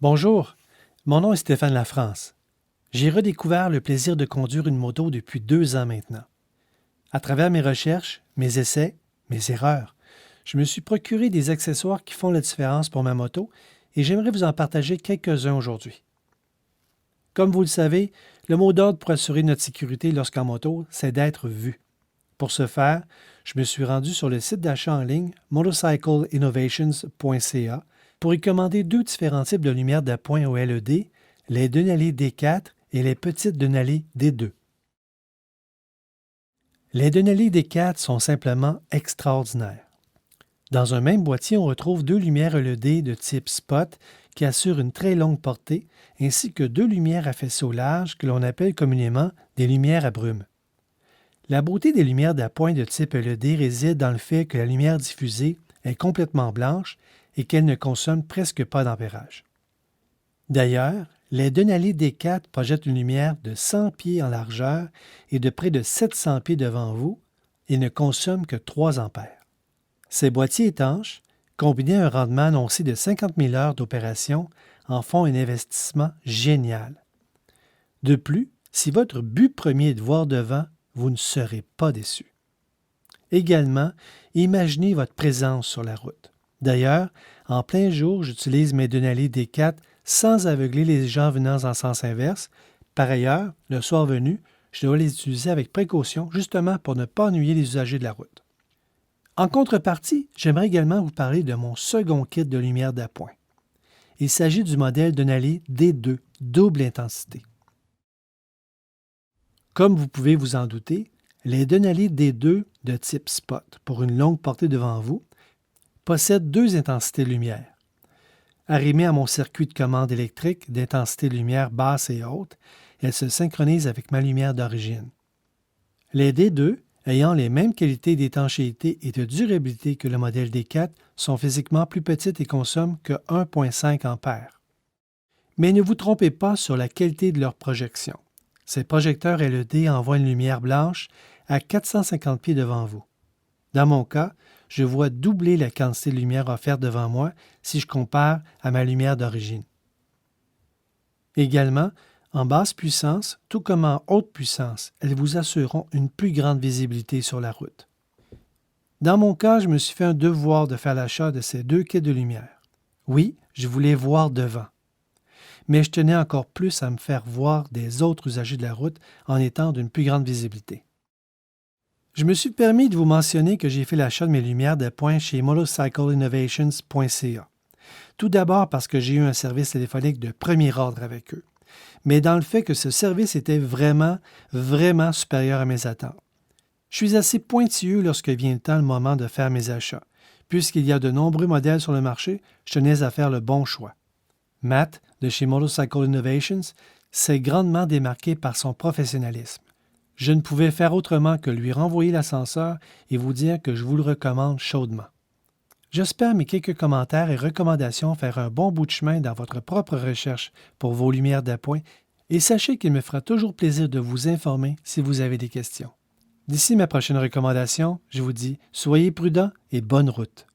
Bonjour, mon nom est Stéphane Lafrance. J'ai redécouvert le plaisir de conduire une moto depuis 2 ans maintenant. À travers mes recherches, mes essais, mes erreurs, je me suis procuré des accessoires qui font la différence pour ma moto et j'aimerais vous en partager quelques-uns aujourd'hui. Comme vous le savez, le mot d'ordre pour assurer notre sécurité lorsqu'en moto, c'est d'être vu. Pour ce faire, je me suis rendu sur le site d'achat en ligne motorcycleinnovations.ca pour y commander 2 différents types de lumières d'appoint au LED, les Denali D4 et les petites Denali D2. Les Denali D4 sont simplement extraordinaires. Dans un même boîtier, on retrouve 2 lumières LED de type spot qui assurent une très longue portée, ainsi que 2 lumières à faisceau large que l'on appelle communément des lumières à brume. La beauté des lumières d'appoint de type LED réside dans le fait que la lumière diffusée est complètement blanche et qu'elle ne consomme presque pas d'ampérage. D'ailleurs, les Denali D4 projettent une lumière de 100 pieds en largeur et de près de 700 pieds devant vous et ne consomment que 3 ampères. Ces boîtiers étanches, combinés à un rendement annoncé de 50 000 heures d'opération, en font un investissement génial. De plus, si votre but premier est de voir devant, vous ne serez pas déçu. Également, imaginez votre présence sur la route. D'ailleurs, en plein jour, j'utilise mes Denali D4 sans aveugler les gens venant en sens inverse. Par ailleurs, le soir venu, je dois les utiliser avec précaution, justement pour ne pas ennuyer les usagers de la route. En contrepartie, j'aimerais également vous parler de mon second kit de lumière d'appoint. Il s'agit du modèle Denali D2, double intensité. Comme vous pouvez vous en douter, les Denali D2 de type spot pour une longue portée devant vous possèdent 2 intensités de lumière. Arrimée à mon circuit de commande électrique d'intensité de lumière basse et haute, elle se synchronise avec ma lumière d'origine. Les D2, ayant les mêmes qualités d'étanchéité et de durabilité que le modèle D4, sont physiquement plus petites et consomment que 1,5 ampères. Mais ne vous trompez pas sur la qualité de leur projection. Ces projecteurs LED envoient une lumière blanche à 450 pieds devant vous. Dans mon cas, je vois doubler la quantité de lumière offerte devant moi si je compare à ma lumière d'origine. Également, en basse puissance, tout comme en haute puissance, elles vous assureront une plus grande visibilité sur la route. Dans mon cas, je me suis fait un devoir de faire l'achat de ces 2 kits de lumière. Oui, je voulais voir devant. Mais je tenais encore plus à me faire voir des autres usagers de la route en étant d'une plus grande visibilité. Je me suis permis de vous mentionner que j'ai fait l'achat de mes lumières d'appoint chez motorcycleinnovations.ca. Tout d'abord parce que j'ai eu un service téléphonique de premier ordre avec eux, mais dans le fait que ce service était vraiment supérieur à mes attentes. Je suis assez pointilleux lorsque vient le moment de faire mes achats. Puisqu'il y a de nombreux modèles sur le marché, je tenais à faire le bon choix. Matt, de chez Motorcycle Innovations, s'est grandement démarqué par son professionnalisme. Je ne pouvais faire autrement que lui renvoyer l'ascenseur et vous dire que je vous le recommande chaudement. J'espère mes quelques commentaires et recommandations faire un bon bout de chemin dans votre propre recherche pour vos lumières d'appoint et sachez qu'il me fera toujours plaisir de vous informer si vous avez des questions. D'ici ma prochaine recommandation, je vous dis soyez prudents et bonne route.